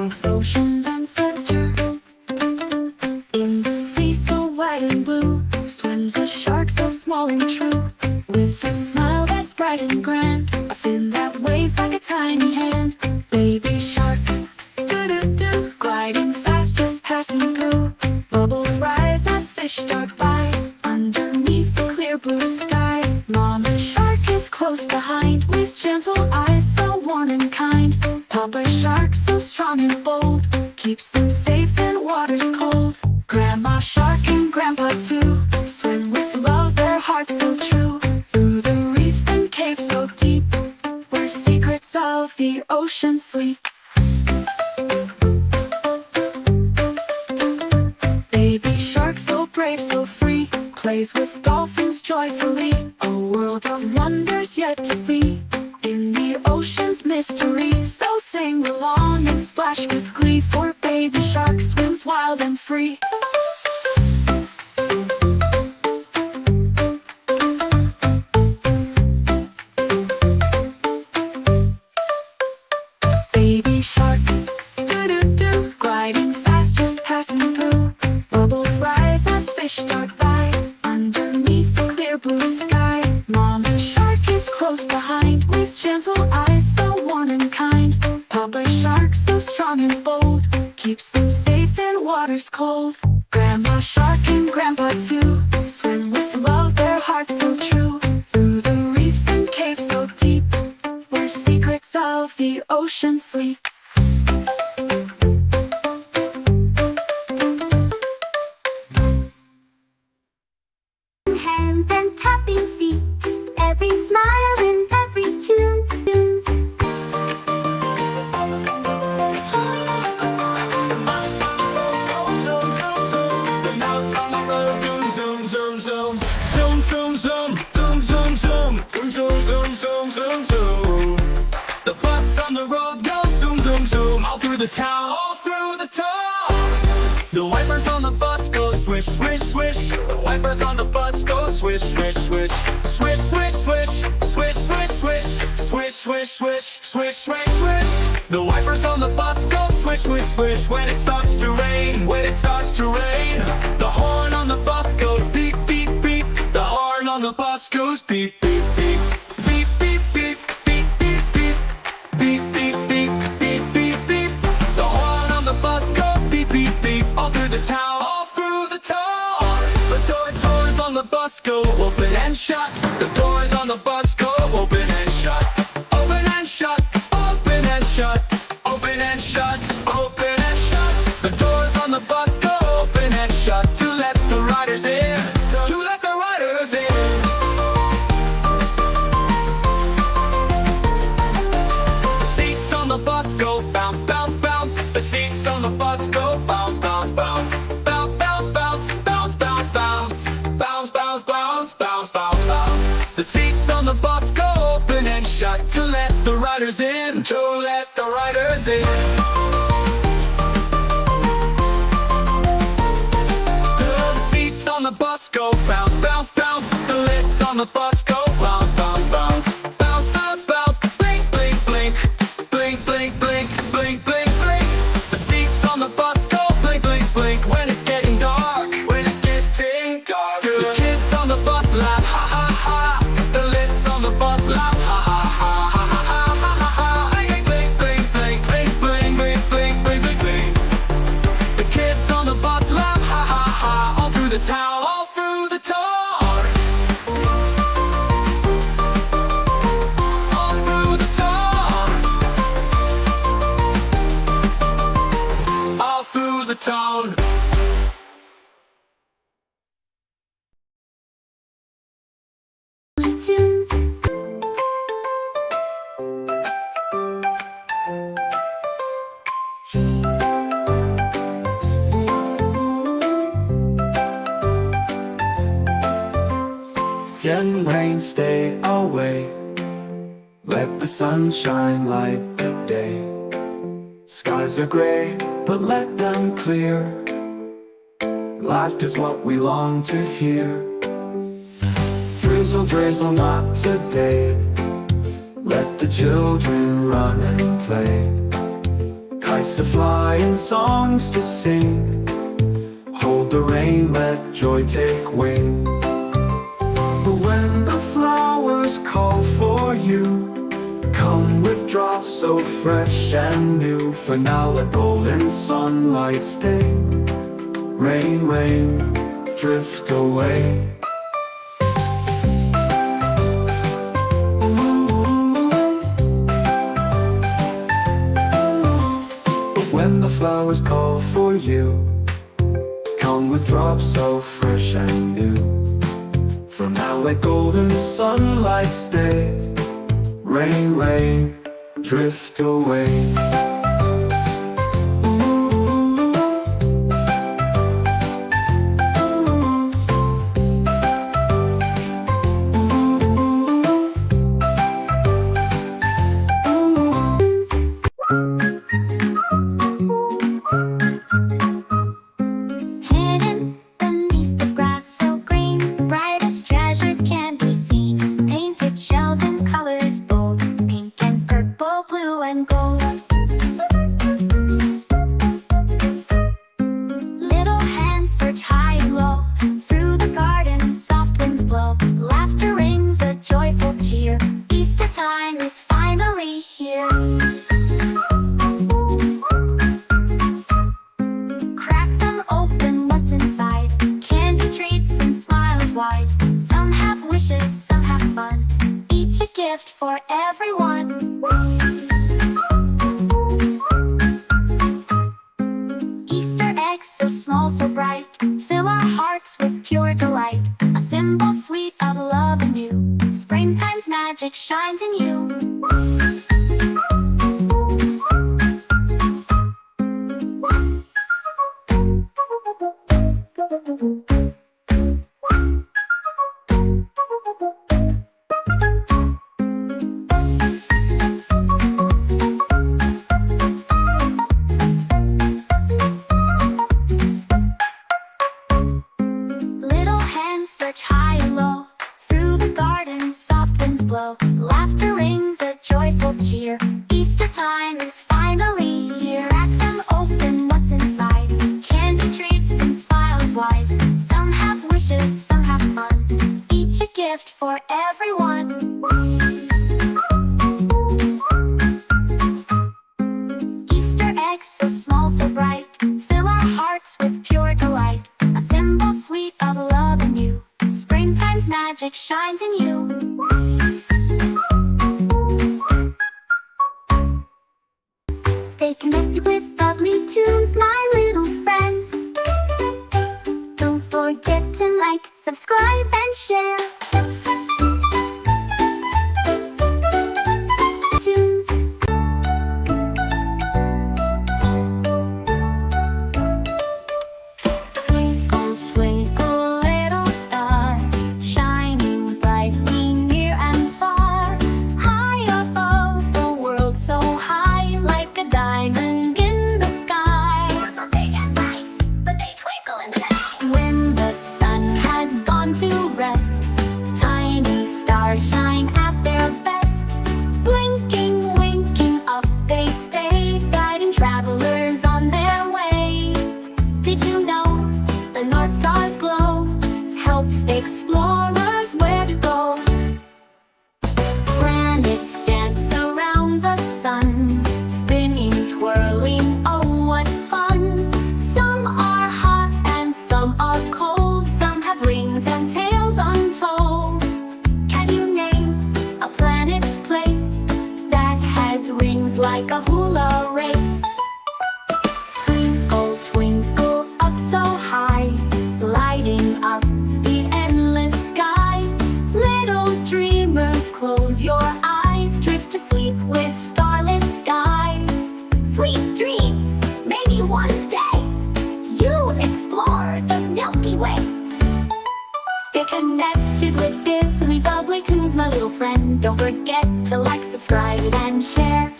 amongst ocean and thunder. In the sea so wide and blue swims a shark so small and true, with a smile that's bright and grand, a fin that waves like a tiny hand. Baby shark, doo-doo-doo, gliding fast just passing through. Bubbles rise as fish dart by underneath the clear blue sky. Mama shark is close behind, with gentle eyes so warm and kind. Papa shark so strong and bold, keeps them safe in waters cold. Grandma shark and grandpa too swim with love, their hearts so true, through the reefs and caves so deep, where secrets of the ocean sleep. Baby shark so brave, so free, plays with dolphins joyfully. A world of wonders yet to see in the ocean's mystery. So sing along and splash with glee, for baby shark swims wild and free. Baby shark, doo-doo-doo, gliding fast just passing through. Bubbles rise as fish dart by underneath the clear blue sky. Mama shark is close behind, with gentle eyes so warm and kind. Papa shark so strong and bold, keeps them safe in waters cold. Grandma shark and grandpa too swim with love, their hearts so true, through the reefs and caves so deep, where secrets of the ocean sleep. Hands and tapping feet, every smile and every tune. The mouse on the road goes zoom, zoom, zoom. Zoom, zoom, zoom. Zoom, zoom, zoom. Zoom, zoom, zoom, zoom, zoom. The bus on the road goes zoom, zoom, zoom. All through the town, all through the town. The wipers on the bus go swish, swish, swish. The wipers on the bus go swish, swish, swish. Swish, swish, swish. Swish, swish, swish. Swish, swish, swish. Swish, swish, swish. The wipers on the bus go swish, swish, swish. When it starts to rain, when it starts to rain. The horn on the bus goes beep, beep, beep. The horn on the bus goes beep, beep, beep. Beep, beep, beep. Beep, beep, beep. Beep, beep, beep. Beep, beep, beep. The horn on the bus goes beep, beep, beep. All through the town, all through the town. The doors on the bus go open and shut. The doors on the bus go open and shut. Open and shut. Open and shut. Open and shut. Open and shut. The doors on the bus go open and shut, to let the riders in. To let the riders in. The seats on the bus go bounce, bounce, bounce. The seats on the bus go bounce, bounce, bounce. Bounce, bounce, bounce. Bounce, bounce, bounce. Bounce, bounce, bounce. Bounce, bounce, bounce. The seats on the bus go open and shut, to let the riders in. To let the riders in. The seats on the bus go bounce, bounce, bounce. The lids on the bus go bounce, bounce, bounce. Bounce, bounce, bounce. Blink, blink, blink. Blink, blink, blink. Blink, blink, blink. The seats on the bus go blink, blink, blink. When it's getting dark, when it's getting dark. The kids on the bus laugh, ha ha ha. The lids on the bus laugh, ha ha ha ha ha ha ha ha. Blink, blink, blink, blink, blink, blink, blink, blink, blink, blink. The kids on the bus laugh, ha ha ha. All through the town, all through the town. All through the town. All through the town. Tunes. and rain stay away. Let the sunshine light the day. Skies are gray, but let them clear. Life is what we long to hear. Drizzle, drizzle, not today. Let the children run and play. kites to fly and songs to sing. Hold the rain, let joy take wing. But when the flowers call for you, come with drops so fresh and new. For now let golden sunlight stay. Rain, rain, drift away. But when the flowers call for you, come with drops so fresh and new. For now let golden sunlight stay. Rain, rain, drift away. Hidden beneath the grass so green, brightest treasures can be seen. Painted shells in colors bold, pink and purple, blue and gold. Little hands search high and low, through the garden soft winds blow. Laughter rings a joyful cheer, Easter time is finally here. Crack them open, what's inside? Candy treats and smiles wide. Some have wishes, some have fun, each a gift for everyone. Easter eggs so small, so bright, fill our hearts with pure delight. A symbol sweet of love anew, springtime's magic shines in you. Little hands search high and low, through the garden soft winds blow. Laughter rings a joyful cheer, Easter time is finally here. Crack them open, what's inside? Candy treats and smiles wide. Some have wishes, some have fun, each a gift for everyone. Easter eggs so small, so bright, fill our hearts with pure delight. A symbol sweet of love anew, springtime's magic shines in you. Stay connected with lovely tunes, my little friend. Don't forget to like, subscribe, and share. Tunes. Twinkle, twinkle, little star, shining brightly near and far. High above the world, so high, like a diamond in the sky. Stars are big and bright, but they twinkle in the night. When the sun has gone to rest, tiny stars shine at their best. Blinking, winking, up they stay, guiding travelers on their way. Did you know the North Star's glow helps explorers where to go? Planets dance around the sun, spinning, twirling, oh what fun! Some are hot and some are cold, some have rings and tails untold. Can you name a planet's place that has rings like a hula race? Twinkle, twinkle, up so high, lighting up the endless sky. Little dreamers, close your eyes, drift to sleep with starlit skies. Sweet dreams, maybe one day you'll explore the Milky Way. Stay connected with diddly bubbly tunes, my little friend. Don't forget to like, subscribe, and share.